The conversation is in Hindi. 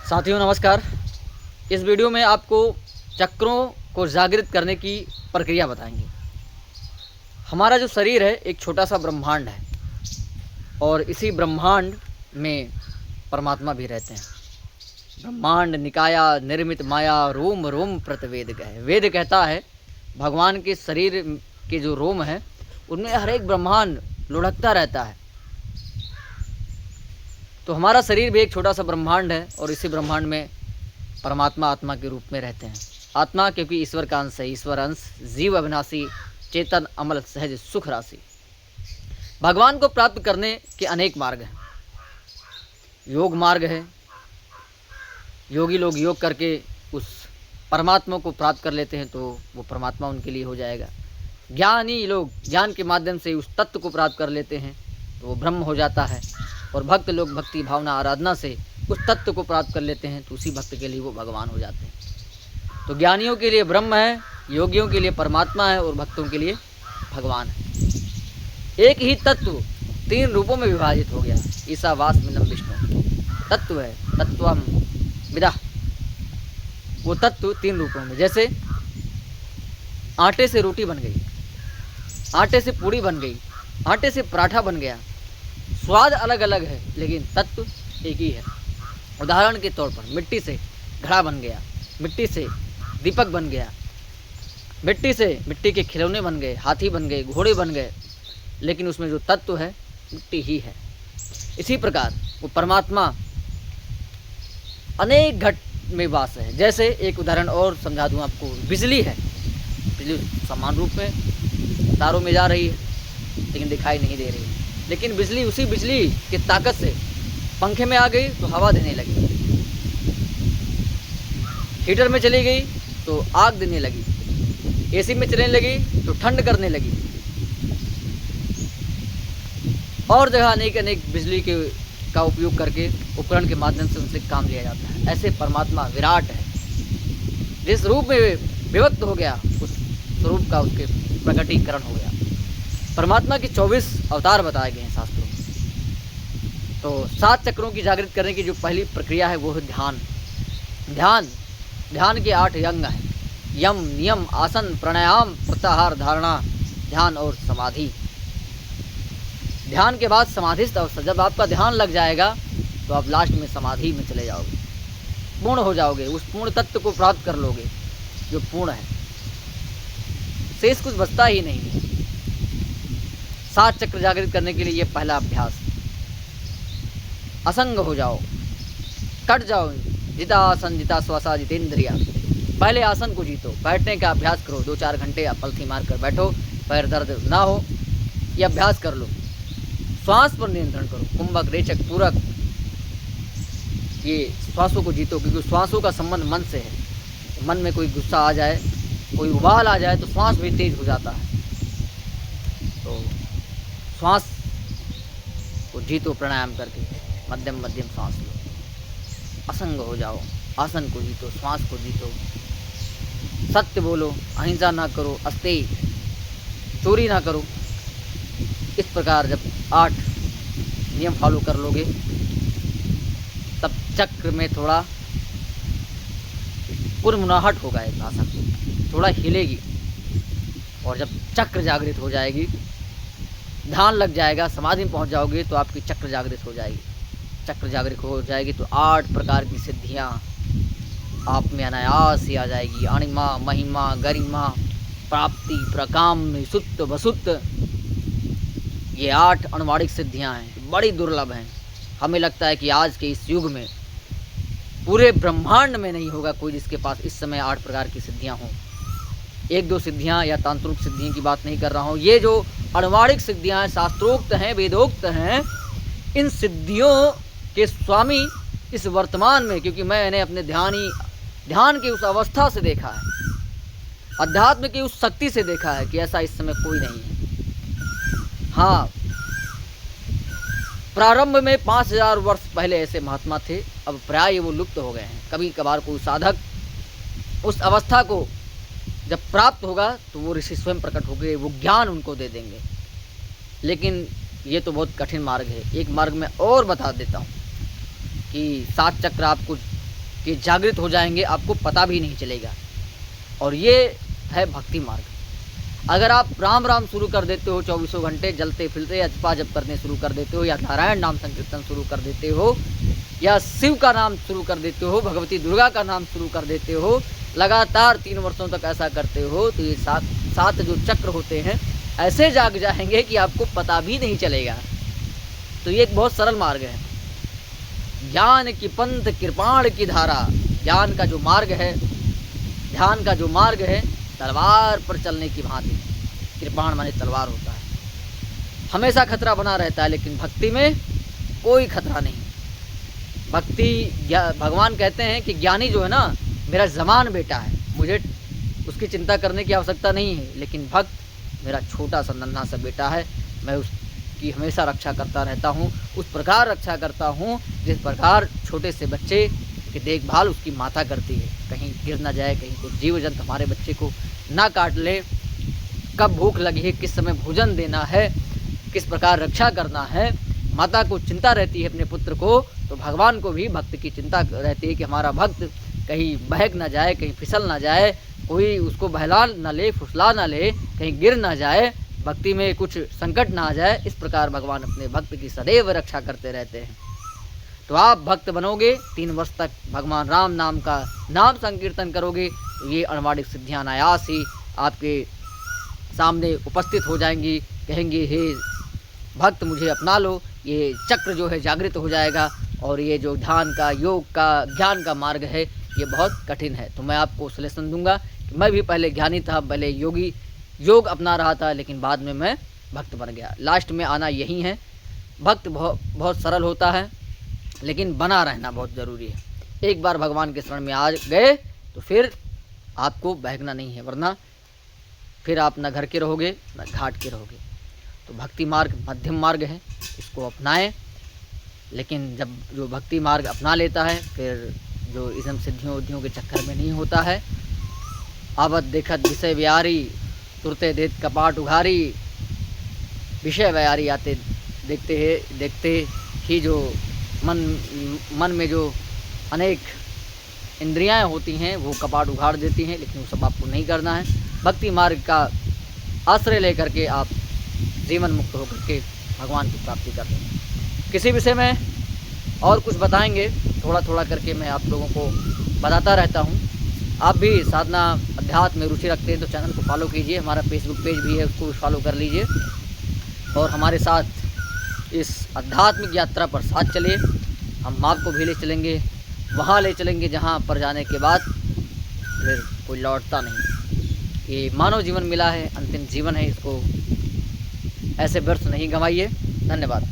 साथियों नमस्कार। इस वीडियो में आपको चक्रों को जागृत करने की प्रक्रिया बताएंगे। हमारा जो शरीर है एक छोटा सा ब्रह्मांड है और इसी ब्रह्मांड में परमात्मा भी रहते हैं। ब्रह्मांड निकाया निर्मित माया रोम रोम प्रतिवेद कहे। वेद कहता है भगवान के शरीर के जो रोम है उनमें हर एक ब्रह्मांड लुढ़कता रहता है। तो हमारा शरीर भी एक छोटा सा ब्रह्मांड है और इसी ब्रह्मांड में परमात्मा आत्मा के रूप में रहते हैं। आत्मा क्योंकि ईश्वर का अंश है, ईश्वर अंश जीव अविनाशी चेतन अमल सहज सुख राशि। भगवान को प्राप्त करने के अनेक मार्ग हैं। योग मार्ग है, योगी लोग योग करके उस परमात्मा को प्राप्त कर लेते हैं तो वो परमात्मा उनके लिए हो जाएगा। ज्ञानी लोग ज्ञान के माध्यम से उस तत्व को प्राप्त कर लेते हैं तो वो ब्रह्म हो जाता है। और भक्त लोग भक्ति भावना आराधना से उस तत्व को प्राप्त कर लेते हैं तो उसी भक्त के लिए वो भगवान हो जाते हैं। तो ज्ञानियों के लिए ब्रह्म है, योगियों के लिए परमात्मा है और भक्तों के लिए भगवान है। एक ही तत्व तीन रूपों में विभाजित हो गया। ईशावास्मिनम विष्णु तत्व है, तत्वम विदा। वो तत्व तीन रूपों में, जैसे आटे से रोटी बन गई, आटे से पूड़ी बन गई, आटे से पराठा बन गया। स्वाद अलग अलग है लेकिन तत्व एक ही है। उदाहरण के तौर पर मिट्टी से घड़ा बन गया, मिट्टी से दीपक बन गया, मिट्टी से मिट्टी के खिलौने बन गए, हाथी बन गए, घोड़े बन गए, लेकिन उसमें जो तत्व है मिट्टी ही है। इसी प्रकार वो परमात्मा अनेक घट में वास है। जैसे एक उदाहरण और समझा दूँ आपको, बिजली है। बिजली समान रूप में तारों में जा रही है लेकिन दिखाई नहीं दे रही, लेकिन बिजली उसी बिजली की ताकत से पंखे में आ गई तो हवा देने लगी, हीटर में चली गई तो आग देने लगी, एसी में चलने लगी तो ठंड करने लगी। और जगह अनेक अनेक बिजली के का उपयोग करके उपकरण के माध्यम से उनसे काम लिया जाता है। ऐसे परमात्मा विराट है, जिस रूप में विभक्त हो गया उस स्वरूप का उसके प्रकटीकरण हो गया। परमात्मा के 24 अवतार बताए गए हैं शास्त्रों में। तो 7 चक्रों की जागृत करने की जो पहली प्रक्रिया है वो है ध्यान। ध्यान के 8 अंग हैं, यम नियम आसन प्राणायाम प्रत्याहार धारणा ध्यान और समाधि। ध्यान के बाद समाधिस्थ अवस्था, जब आपका ध्यान लग जाएगा तो आप लास्ट में समाधि में चले जाओगे, पूर्ण हो जाओगे, उस पूर्ण तत्व को प्राप्त कर लोगे जो पूर्ण है, शेष कुछ बचता ही नहीं है। 7 चक्र जागृत करने के लिए ये पहला अभ्यास। असंग हो जाओ, कट जाओ, जिता आसन जिता श्वासा जितेंद्रिया। पहले आसन को जीतो, बैठने का अभ्यास करो, 2-4 घंटे आप पलथी मार कर बैठो, पैर दर्द ना हो, ये अभ्यास कर लो। श्वास पर नियंत्रण करो, कुंभक रेचक पूरक, ये श्वासों को जीतो, क्योंकि श्वासों का संबंध मन से है। मन में कोई गुस्सा आ जाए, कोई उबाल आ जाए तो श्वास भी तेज हो जाता है। तो श्वास को जीतो प्राणायाम करके, मध्यम मध्यम श्वास लो, असंग हो जाओ, आसन को जीतो, श्वास को जीतो, सत्य बोलो, अहिंसा ना करो, अस्तेय, चोरी ना करो। इस प्रकार जब 8 नियम फॉलो कर लोगे तब चक्र में थोड़ा कुरमुनाहट होगा, एक आसन थोड़ा हिलेगी। और जब चक्र जागृत हो जाएगी, ध्यान लग जाएगा, समाधि में पहुंच जाओगे तो आपकी चक्र जागृत हो जाएगी। चक्र जागृत हो जाएगी तो 8 प्रकार की सिद्धियां आप में अनायास ही आ जाएगी। अणिमा महिमा गरिमा प्राप्ति प्रकाम सुत्त वसुत्त, ये 8 अणुवाणिक सिद्धियां हैं, बड़ी दुर्लभ हैं। हमें लगता है कि आज के इस युग में पूरे ब्रह्मांड में नहीं होगा कोई जिसके पास इस समय 8 प्रकार की सिद्धियां हों। 1-2 सिद्धियां या तांत्रिक सिद्धियों की बात नहीं कर रहा हूँ। ये जो अणुवाणिक सिद्धियां हैं, शास्त्रोक्त हैं, वेदोक्त हैं, इन सिद्धियों के स्वामी इस वर्तमान में, क्योंकि मैंने अपने ध्यान की उस अवस्था से देखा है, अध्यात्म की उस शक्ति से देखा है कि ऐसा इस समय कोई नहीं है। हाँ, प्रारंभ में 5000 वर्ष पहले ऐसे महात्मा थे, अब प्राय वो लुप्त हो गए हैं। कभी कभार कोई साधक उस अवस्था को जब प्राप्त होगा तो वो ऋषि स्वयं प्रकट हो गए, वो ज्ञान उनको दे देंगे। लेकिन ये तो बहुत कठिन मार्ग है। एक मार्ग मैं और बता देता हूँ कि 7 चक्र आपको कि जागृत हो जाएंगे, आपको पता भी नहीं चलेगा। और ये है भक्ति मार्ग। अगर आप राम राम शुरू कर देते हो, 24 घंटे जलते फिरते या जपा जप करने शुरू कर देते हो, या नारायण नाम संकीर्तन शुरू कर देते हो, या शिव का नाम शुरू कर देते हो, भगवती दुर्गा का नाम शुरू कर देते हो, लगातार 3 वर्षों तक ऐसा करते हो, तो ये सात जो चक्र होते हैं ऐसे जाग जाएंगे कि आपको पता भी नहीं चलेगा। तो ये एक बहुत सरल मार्ग है। ज्ञान की पंथ कृपाण की धारा, ज्ञान का जो मार्ग है, ध्यान का जो मार्ग है, तलवार पर चलने की भांति। कृपाण माने तलवार होता है, हमेशा खतरा बना रहता है, लेकिन भक्ति में कोई खतरा नहीं। भगवान कहते हैं कि ज्ञानी जो है ना, मेरा जमान बेटा है, मुझे उसकी चिंता करने की आवश्यकता नहीं है, लेकिन भक्त मेरा छोटा सा नन्हा सा बेटा है, मैं उसकी हमेशा रक्षा करता रहता हूँ, उस प्रकार रक्षा करता हूँ जिस प्रकार छोटे से बच्चे की देखभाल उसकी माता करती है। कहीं गिर ना जाए, कहीं कोई जीव जंतु हमारे बच्चे को ना काट ले, कब भूख लगी है, किस समय भोजन देना है, किस प्रकार रक्षा करना है, माता को चिंता रहती है अपने पुत्र को, तो भगवान को भी भक्त की चिंता रहती है कि हमारा भक्त कहीं बहक ना जाए, कहीं फिसल ना जाए, कोई उसको बहला ना ले, फुसला ना ले, कहीं गिर ना जाए, भक्ति में कुछ संकट ना आ जाए। इस प्रकार भगवान अपने भक्त की सदैव रक्षा करते रहते हैं। तो आप भक्त बनोगे, 3 वर्ष तक भगवान राम नाम का नाम संकीर्तन करोगे, तो ये अणवाणिक सिद्धियाँ अनायास ही आपके सामने उपस्थित हो जाएंगी। कहेंगे हे भक्त मुझे अपना लो, ये चक्र जो है जागृत हो जाएगा। और ये जो ध्यान का, योग का, ज्ञान का मार्ग है, ये बहुत कठिन है। तो मैं आपको सलेशन दूंगा कि मैं भी पहले ज्ञानी था, पहले योग अपना रहा था, लेकिन बाद में मैं भक्त बन गया। लास्ट में आना यही है। भक्त बहुत सरल होता है, लेकिन बना रहना बहुत ज़रूरी है। एक बार भगवान के शरण में आ गए तो फिर आपको बहकना नहीं है, वरना फिर आप न घर के रहोगे न घाट के रहोगे। तो भक्ति मार्ग मध्यम मार्ग है, इसको अपनाएं। लेकिन जब जो भक्ति मार्ग अपना लेता है, फिर जो इज़म सिद्धियों के चक्कर में नहीं होता है। आवत देखत विषय व्यारी, तुरते देत कपाट उघारी। विषय व्यारी आते देखते ही जो मन में जो अनेक इंद्रियां होती हैं वो कपाट उघाड़ देती हैं, लेकिन वो सब आपको नहीं करना है। भक्ति मार्ग का आश्रय लेकर के आप जीवन मुक्त होकर के भगवान की प्राप्ति कर लें। किसी विषय में और कुछ बताएंगे, थोड़ा थोड़ा करके मैं आप लोगों को बताता रहता हूँ। आप भी साधना अध्यात्म में रुचि रखते हैं तो चैनल को फॉलो कीजिए। हमारा फेसबुक पेज भी है, उसको भी फॉलो कर लीजिए और हमारे साथ इस आध्यात्मिक यात्रा पर साथ चलिए। हम आपको भी ले चलेंगे, वहाँ ले चलेंगे जहाँ पर जाने के बाद फिर कोई लौटता नहीं। ये मानव जीवन मिला है, अंतिम जीवन है, इसको ऐसे व्यर्थ नहीं गंवाइए। धन्यवाद।